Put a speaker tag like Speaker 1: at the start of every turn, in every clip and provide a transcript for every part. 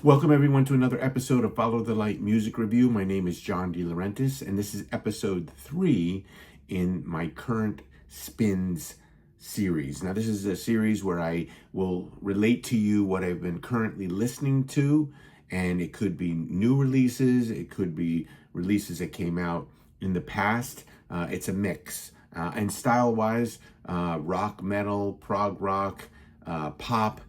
Speaker 1: Welcome everyone to another episode of Follow the Light Music Review. My name is John DeLaurentis, and this is episode 3 in my current spins series. Now, this is a series where I will relate to you what I've been currently listening to, and it could be new releases, it could be releases that came out in the past. It's a mix. And style-wise, rock, metal, prog rock, pop,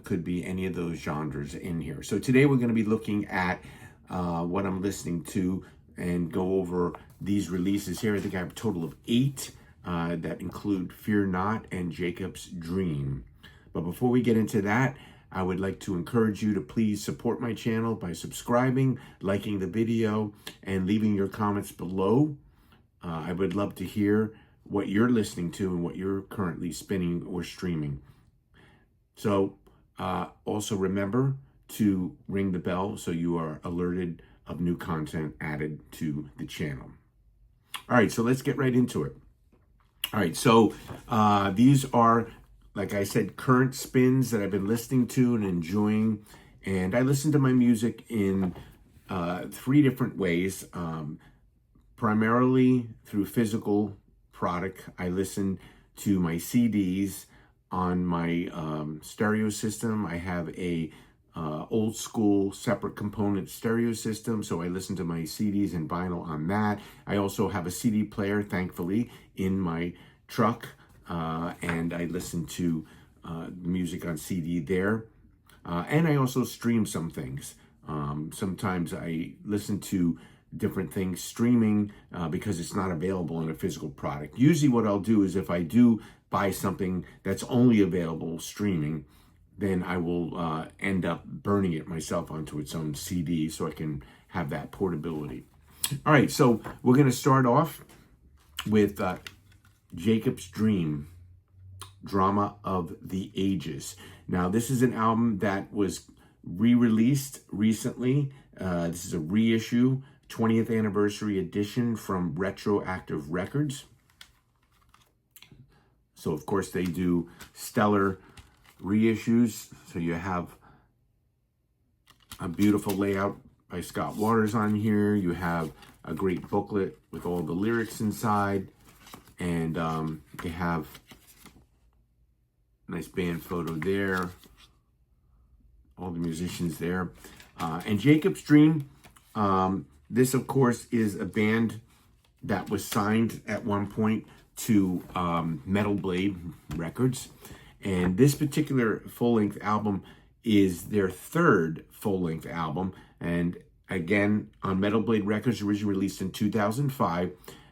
Speaker 1: could be any of those genres in here. So today we're going to be looking at what I'm listening to and go over these releases here. I think I have a total of 8 that include Fear Not and Jacob's Dream. But before we get into that, I would like to encourage you to please support my channel by subscribing, liking the video, and leaving your comments below. I would love to hear what you're listening to and what you're currently spinning or streaming. So also remember to ring the bell so you are alerted of new content added to the channel. All right, so let's get right into it. All right, so these are, like I said, current spins that I've been listening to and enjoying. And I listen to my music in 3 different ways. Primarily through physical product. I listen to my CDs on my stereo system. I have a old school separate component stereo system, so I listen to my CDs and vinyl on that. I also have a CD player, thankfully, in my truck, and I listen to music on CD there. And I also stream some things. Sometimes I listen to different things streaming because it's not available in a physical product. Usually what I'll do is if I do buy something that's only available streaming, then I will end up burning it myself onto its own CD so I can have that portability. All right, so we're going to start off with Jacob's Dream, Drama of the Ages. Now, this is an album that was re-released recently. This is a reissue, 20th anniversary edition from Retroactive Records. So, of course, they do stellar reissues. So you have a beautiful layout by Scott Waters on here. You have a great booklet with all the lyrics inside. And you have a nice band photo there. All the musicians there. And Jacob's Dream, this, of course, is a band that was signed at one point to Metal Blade Records. And this particular full-length album is their 3rd full-length album. And again, on Metal Blade Records, originally released in 2005.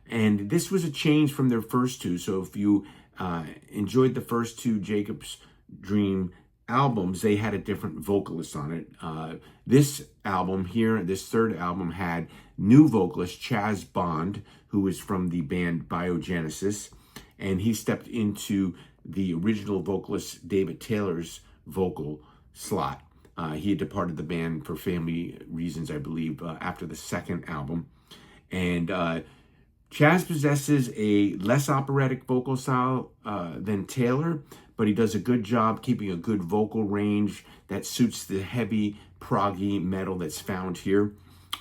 Speaker 1: And this was a change from their first 2. So if you enjoyed the first 2 Jacob's Dream albums, they had a different vocalist on it. This album here, this 3rd album, had new vocalist Chaz Bond, who was from the band Biogenesis, and he stepped into the original vocalist David Taylor's vocal slot. He had departed the band for family reasons, I believe, after the 2nd album. And Chaz possesses a less operatic vocal style than Taylor, but he does a good job keeping a good vocal range that suits the heavy, proggy metal that's found here.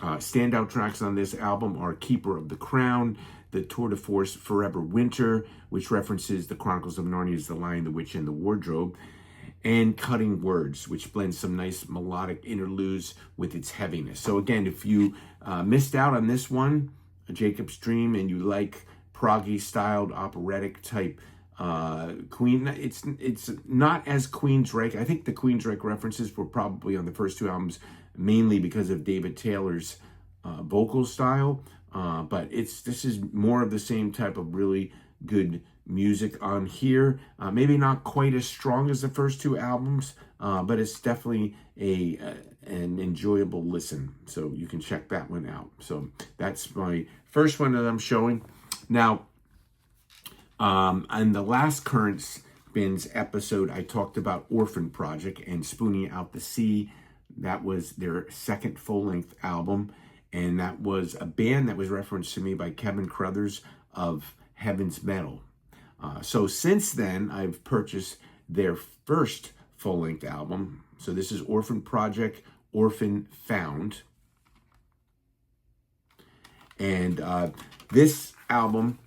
Speaker 1: Standout tracks on this album are Keeper of the Crown, the tour de force Forever Winter, which references the Chronicles of Narnia's The Lion, the Witch, and the Wardrobe, and Cutting Words, which blends some nice melodic interludes with its heaviness. So again, if you missed out on this one, Jacob's Dream, and you like proggy styled operatic type Queen, it's not as Queensryche. I think the Queensryche references were probably on the first 2 albums mainly because of David Taylor's vocal style, but this is more of the same type of really good music on here. Maybe not quite as strong as the first 2 albums, but it's definitely an enjoyable listen. So you can check that one out. So that's my first one that I'm showing. Now, on the last Current Spins episode, I talked about Orphan Project and Spooning Out the Sea. That was their 2nd full-length album, and that was a band that was referenced to me by Kevin Crothers of Heaven's Metal. So since then, I've purchased their first full-length album. So this is Orphan Project, Orphan Found. And this album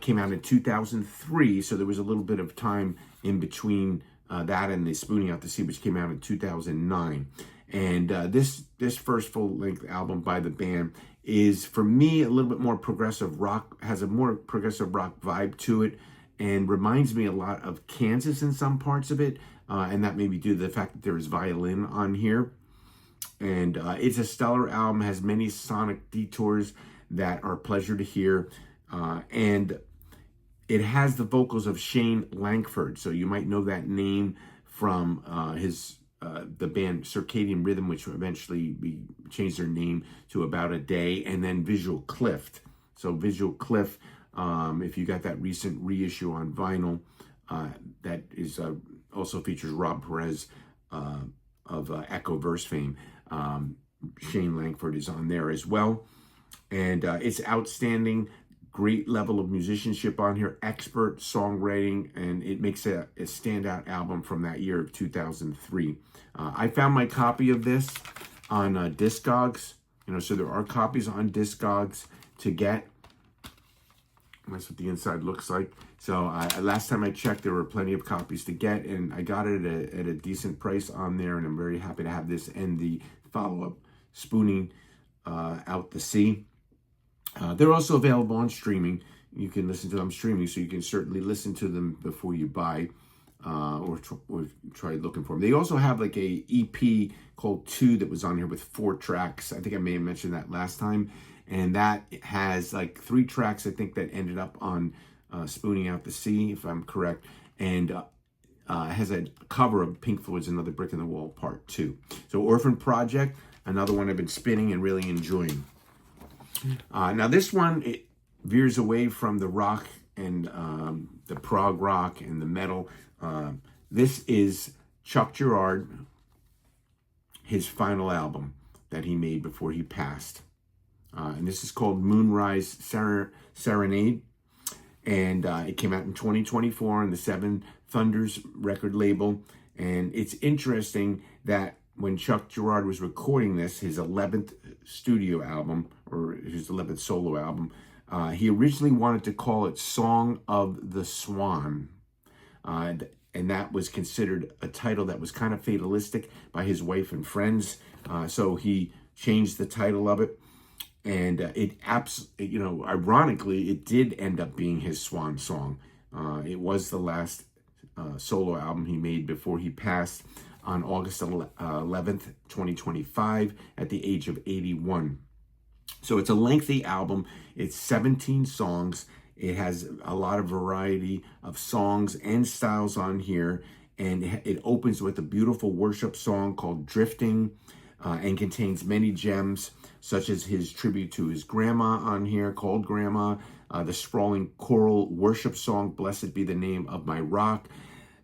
Speaker 1: came out in 2003, so there was a little bit of time in between that and the Spooning Out to Sea, which came out in 2009. And this first full-length album by the band is, for me, a little bit more progressive rock, has a more progressive rock vibe to it, and reminds me a lot of Kansas in some parts of it, and that may be due to the fact that there is violin on here. And it's a stellar album, has many sonic detours that are a pleasure to hear, and it has the vocals of Shane Langford, so you might know that name from the band Circadian Rhythm, which eventually changed their name to About a Day, and then Visual Cliff. So Visual Cliff, if you got that recent reissue on vinyl, that is also features Rob Perez of Echo Verse fame. Shane Langford is on there as well. And it's outstanding, great level of musicianship on here, expert songwriting, and it makes a standout album from that year of 2003. I found my copy of this on Discogs, so there are copies on Discogs to get. That's what the inside looks like. So last time I checked, there were plenty of copies to get, and I got it at a decent price on there, and I'm very happy to have this and the follow-up, Spooning Out to Sea. They're also available on streaming. You can listen to them streaming, so you can certainly listen to them before you buy or try looking for them. They also have like a EP called 2 that was on here with 4 tracks. I think I may have mentioned that last time. And that has like 3 tracks, I think, that ended up on Spooning Out to Sea, if I'm correct. And has a cover of Pink Floyd's Another Brick in the Wall Part 2. So Orphan Project, another one I've been spinning and really enjoying. Now this one, it veers away from the rock and the prog rock and the metal. This is Chuck Girard, his final album that he made before he passed. And this is called Moonrise Serenade. And it came out in 2024 on the Seven Thunders record label. And it's interesting that when Chuck Girard was recording this, his 11th studio album, or his 11th solo album, he originally wanted to call it Song of the Swan. And that was considered a title that was kind of fatalistic by his wife and friends. So he changed the title of it. And ironically, it did end up being his swan song. It was the last solo album he made before he passed on August 11th, 2025, at the age of 81. So it's a lengthy album. It's 17 songs. It has a lot of variety of songs and styles on here. And it opens with a beautiful worship song called Drifting, and contains many gems, such as his tribute to his grandma on here, called Grandma, the sprawling choral worship song, Blessed Be the Name of My Rock.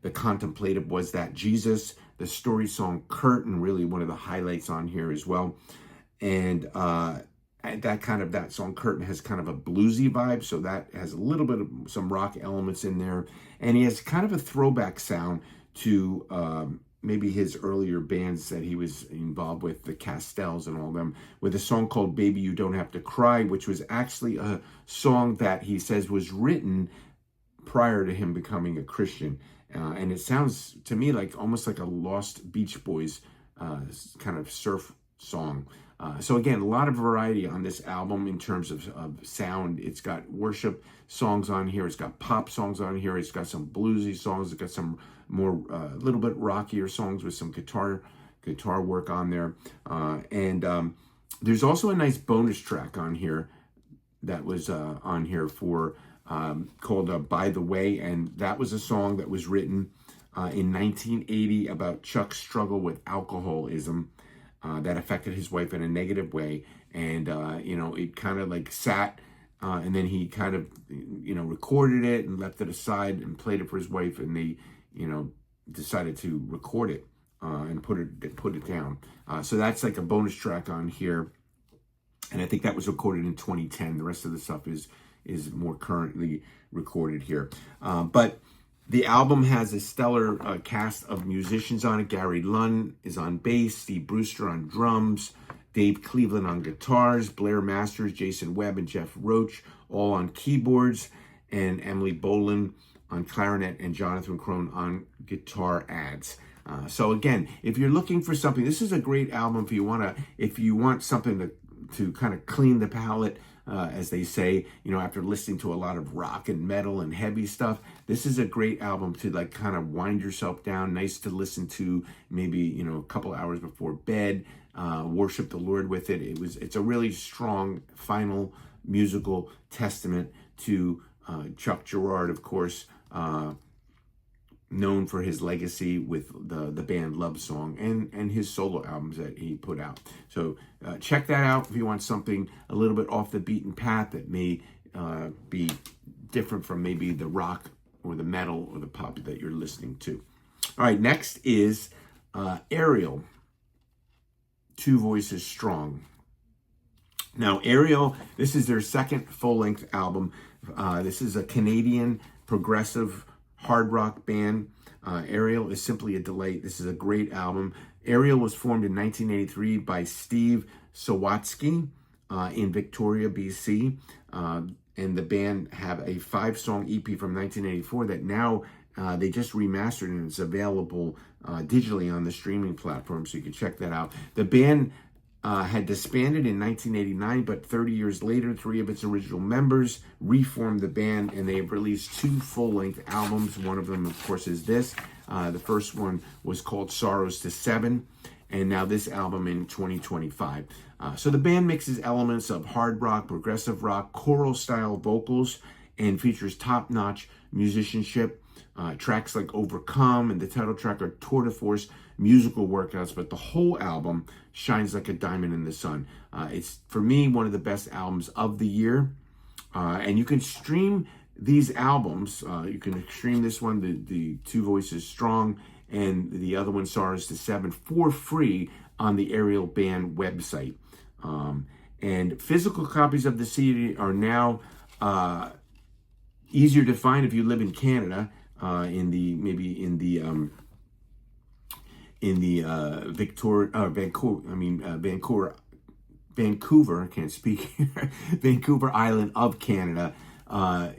Speaker 1: The contemplative Was That Jesus, the story song Curtain, really one of the highlights on here as well. And that song Curtain has kind of a bluesy vibe, so that has a little bit of some rock elements in there. And he has kind of a throwback sound to maybe his earlier bands that he was involved with, the Castells and all them, with a song called Baby You Don't Have to Cry, which was actually a song that he says was written prior to him becoming a Christian. And it sounds to me like almost like a Lost Beach Boys kind of surf song. So again, a lot of variety on this album in terms of sound. It's got worship songs on here. It's got pop songs on here. It's got some bluesy songs. It's got some more, a little bit rockier songs with some guitar work on there. And there's also a nice bonus track on here that was on here for called By the Way. And that was a song that was written in 1980 about Chuck's struggle with alcoholism. That affected his wife in a negative way. And, it kind of like sat, and then he kind of, recorded it and left it aside and played it for his wife. And they, decided to record it and put it down. So that's like a bonus track on here. And I think that was recorded in 2010. The rest of the stuff is more currently recorded here. But The album has a stellar cast of musicians on it. Gary Lunn is on bass, Steve Brewster on drums, Dave Cleveland on guitars, Blair Masters, Jason Webb, and Jeff Roach all on keyboards, and Emily Boland on clarinet, and Jonathan Crone on guitar adds. So again, if you're looking for something, this is a great album if you want something to kind of clean the palate, as they say, after listening to a lot of rock and metal and heavy stuff. This is a great album to like kind of wind yourself down, nice to listen to maybe, a couple hours before bed, worship the Lord with it. It's a really strong final musical testament to Chuck Girard, of course, known for his legacy with the band Love Song and his solo albums that he put out. So check that out if you want something a little bit off the beaten path that may be different from maybe the rock or the metal or the pop that you're listening to. All right, next is Ariel, Two Voices Strong. Now, Ariel, this is their second full-length album. This is a Canadian progressive hard rock band. Ariel is simply a delight. This is a great album. Ariel was formed in 1983 by Steve Sawatsky in Victoria, BC. And the band have a 5-song EP from 1984 that now they just remastered, and it's available digitally on the streaming platform, so you can check that out. The band had disbanded in 1989, but 30 years later, 3 of its original members reformed the band, and they have released 2 full-length albums. One of them, of course, is this. The first one was called Sorrows to Seven, and now this album in 2025. So the band mixes elements of hard rock, progressive rock, choral-style vocals, and features top-notch musicianship. Tracks like Overcome and the title track are tour de force musical workouts, but the whole album shines like a diamond in the sun. It's, for me, one of the best albums of the year. And you can stream these albums. You can stream this one, the Two Voices Strong, and the other one, Sorrows to Seven, for free on the Ariel Band website. And physical copies of the CD are now easier to find if you live in Canada. Vancouver, I can't speak here, Vancouver Island of Canada.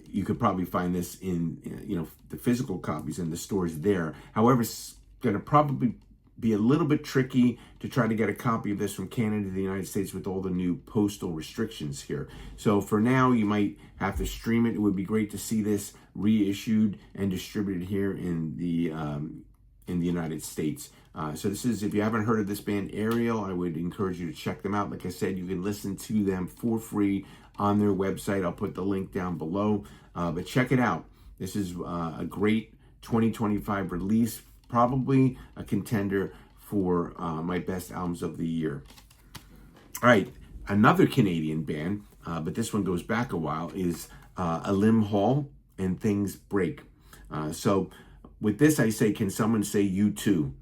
Speaker 1: You could probably find this in, the physical copies in the stores there. However, it's going to probably be a little bit tricky to try to get a copy of this from Canada to the United States with all the new postal restrictions here. So for now, you might have to stream it. It would be great to see this reissued and distributed here in the United States. So this is, if you haven't heard of this band Ariel, I would encourage you to check them out. Like I said, you can listen to them for free on their website. I'll put the link down below, but check it out. This is a great 2025 release, probably a contender for my best albums of the year. All right, another Canadian band, but this one goes back a while, is Alim Hall and Things Break. So with this, I say, can someone say U2?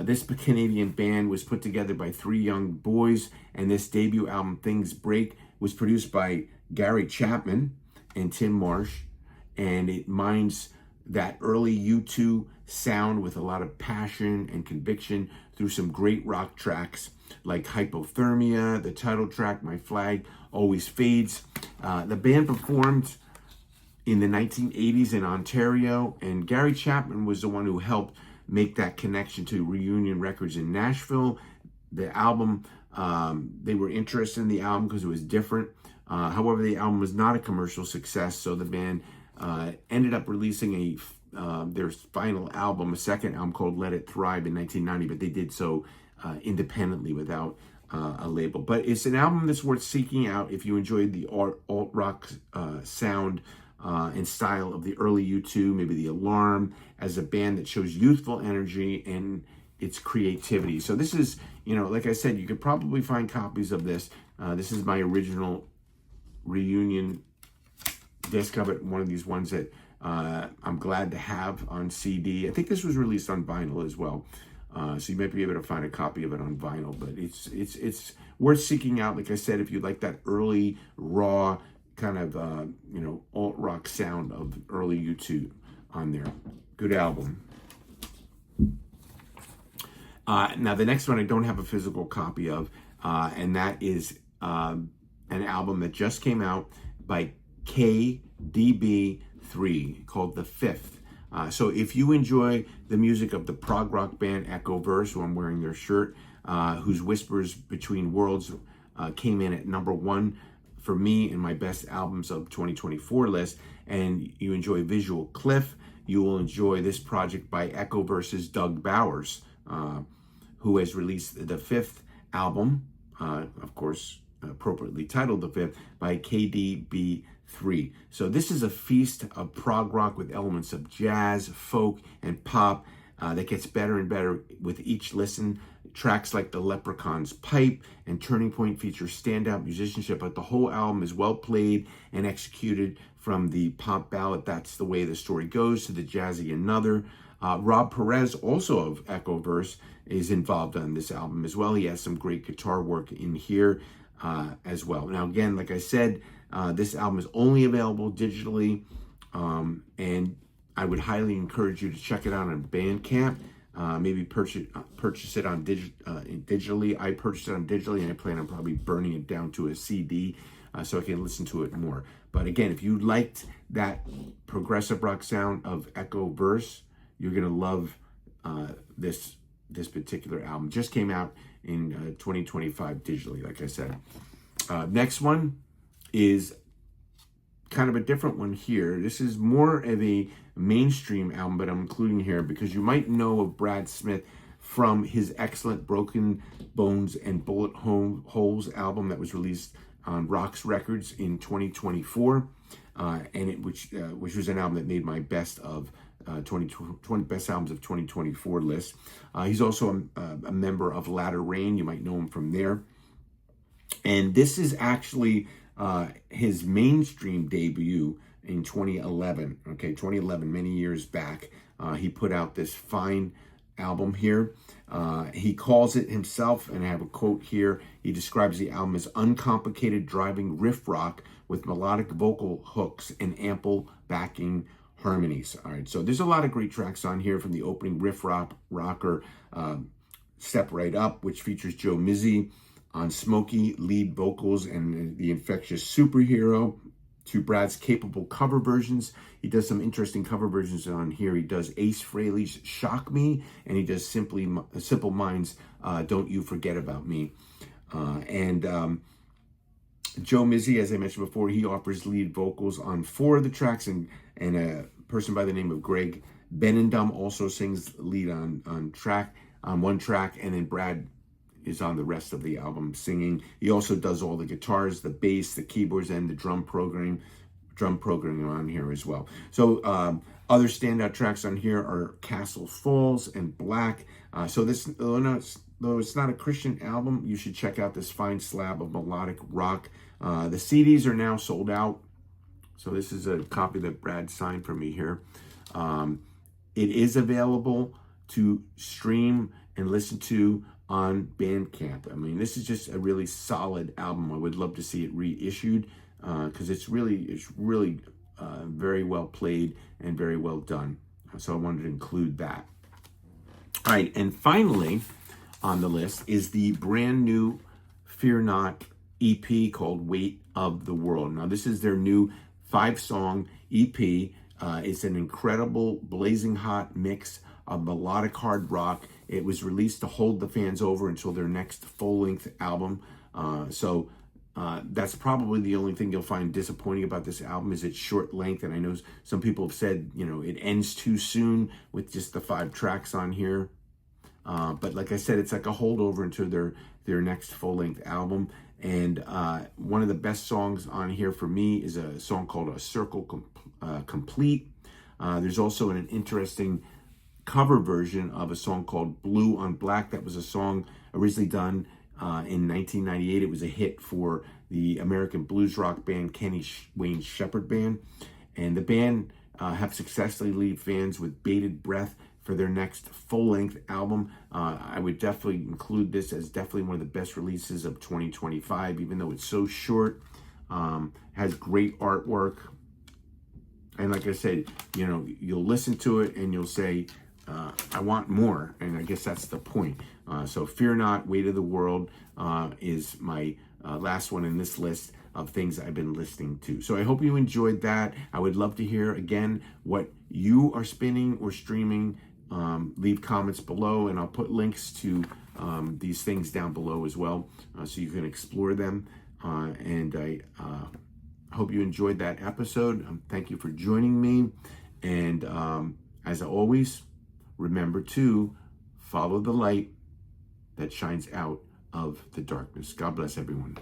Speaker 1: This Canadian band was put together by 3 young boys, and this debut album, Things Break, was produced by Gary Chapman and Tim Marsh, and it mines that early U2 sound with a lot of passion and conviction through some great rock tracks like Hypothermia, the title track, My Flag Always Fades. The band performed in the 1980s in Ontario, and Gary Chapman was the one who helped make that connection to Reunion Records in Nashville. The album, they were interested in the album because it was different. However, the album was not a commercial success, so the band ended up releasing their final album, a second album called Let It Thrive in 1990, but they did so independently without a label. But it's an album that's worth seeking out if you enjoyed the alt-rock sound and style of the early U2, maybe The Alarm, as a band that shows youthful energy and its creativity. So this is, like I said, you could probably find copies of this. This is my original Reunion disc of it, one of these ones that I'm glad to have on CD. I think this was released on vinyl as well. So you might be able to find a copy of it on vinyl, but it's worth seeking out. Like I said, if you like that early, raw, kind of, alt-rock sound of early U2. on there. Good album. Now, the next one I don't have a physical copy of, and that is an album that just came out by KDB3 called The Fifth. So if you enjoy the music of the prog rock band Echo Verse, who I'm wearing their shirt, whose Whispers Between Worlds came in at #1 for me in my best albums of 2024 list, and you enjoy Visual Cliff, you will enjoy this project by Echo Verse's Doug Bowers, who has released the 5th album, of course, appropriately titled The Fifth, by KDB3. So this is a feast of prog rock with elements of jazz, folk, and pop that gets better and better with each listen. Tracks like The Leprechaun's Pipe and Turning Point feature standout musicianship, but the whole album is well played and executed, from the pop ballad That's the Way the Story Goes to the jazzy Another. Rob Perez, also of Echo Verse, is involved on this album as well. He has some great guitar work in here as well. Now, again, like I said, this album is only available digitally, and I would highly encourage you to check it out on Bandcamp. Maybe purchase it on digitally. I purchased it on digitally, and I plan on probably burning it down to a CD so I can listen to it more. But again, if you liked that progressive rock sound of Echo Verse, you're gonna love this particular album. Just came out in 2025 digitally, like I said. Next one is kind of a different one here. This is more of a mainstream album, but I'm including here because you might know of Brad Smith from his excellent Broken Bones and Bullet Holes album that was released on Rox Records in 2024, and which was an album that made my best of 20 best albums of 2024 list. He's also a member of Latter Rain. You might know him from there. And this is actually his mainstream debut in 2011. Okay, 2011, many years back. He put out this fine album here. He calls it himself, and I have a quote here. He describes the album as uncomplicated driving riff rock with melodic vocal hooks and ample backing harmonies. All right, so there's a lot of great tracks on here, from the opening riff rocker Step Right Up, which features Joe Mizzy on smoky lead vocals and the infectious Superhero, to Brad's capable cover versions. He does some interesting cover versions on here. He does Ace Frehley's Shock Me, and he does Simple Minds' Don't You Forget About Me. Joe Mizzy, as I mentioned before, he offers lead vocals on 4 of the tracks, and a person by the name of Greg Benendum also sings lead on one track, and then Brad is on the rest of the album singing. He also does all the guitars, the bass, the keyboards, and the drum programming on here as well. So other standout tracks on here are Castle Falls and Black. So this, though it's not a Christian album, you should check out this fine slab of melodic rock. The CDs are now sold out. So this is a copy that Brad signed for me here. It is available to stream and listen to on Bandcamp. I mean, this is just a really solid album. I would love to see it reissued because it's really very well played and very well done. So I wanted to include that. All right, and finally on the list is the brand new Fear Not EP called Weight of the World. Now, this is their new 5-song EP. It's an incredible, blazing hot mix of melodic hard rock. It was released to hold the fans over until their next full-length album. So that's probably the only thing you'll find disappointing about this album is its short length. And I know some people have said, it ends too soon with just the 5 tracks on here. But like I said, it's like a holdover into their next full-length album. And one of the best songs on here for me is a song called A Circle Complete. There's also an interesting cover version of a song called Blue on Black. That was a song originally done in 1998. It was a hit for the American blues rock band Kenny Wayne Shepherd Band. And the band have successfully left fans with bated breath for their next full-length album. I would definitely include this as definitely one of the best releases of 2025, even though it's so short. Has great artwork. And like I said, you know, you'll listen to it and you'll say, I want more. And I guess that's the point. So Fear Not, Weight of the World is my last one in this list of things I've been listening to. So I hope you enjoyed that. I would love to hear, again, what you are spinning or streaming. Leave comments below, and I'll put links to these things down below as well, so you can explore them. And I hope you enjoyed that episode. Thank you for joining me. And as always, remember to follow the light that shines out of the darkness. God bless everyone.